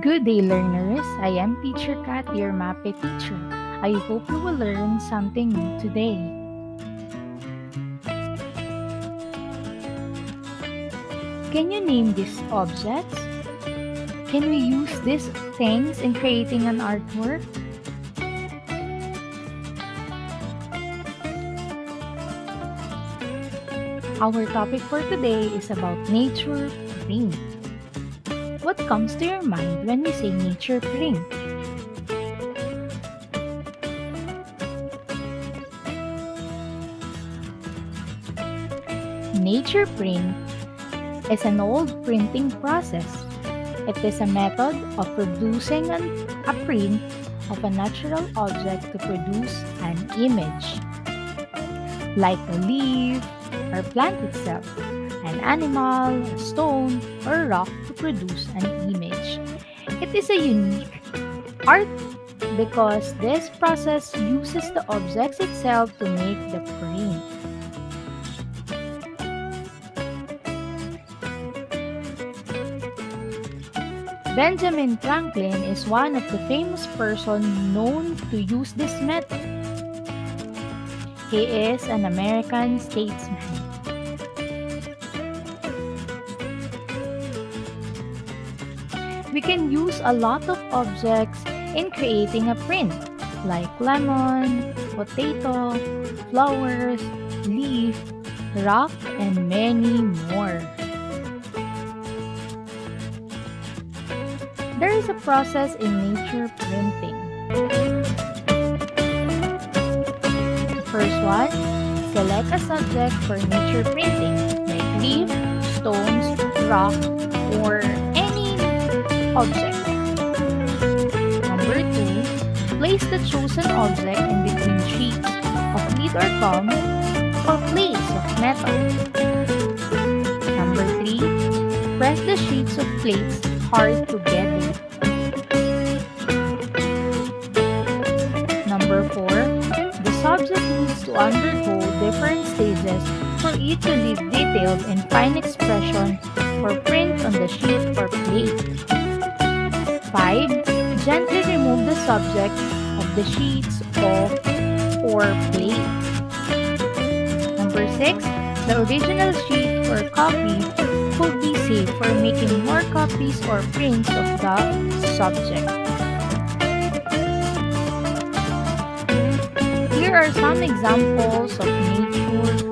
Good day, learners. I am Teacher Kat, your MAPE teacher. I hope you will learn something new today. Can you name these objects? Can we use these things in creating an artwork? Our topic for today is about nature print. What comes to your mind when we say nature print? Nature print is an old printing process. It is a method of producing a print of a natural object to produce an image, like a leaf or plant itself, an animal, a stone, or rock to produce an image. It is a unique art because this process uses the objects itself to make the print. Benjamin Franklin is one of the famous persons known to use this method. He is an American statesman. We can use a lot of objects in creating a print, like lemon, potato, flowers, leaf, rock, and many more. There is a process in nature printing. The first one, select a subject for nature printing, like leaf, stones, rock, or any object. Number 2, place the chosen object in between sheets of lead or gum or plates of metal. Number 3, press the sheets of plates hard together. Number 4, the subject needs to undergo different stages for it to leave detailed and fine expression or print on the sheet or plate. 5, gently remove the subject of the sheets of or plate. Number 6, the original sheet or copy could be saved for making more copies or prints of the subject. Here are some examples of nature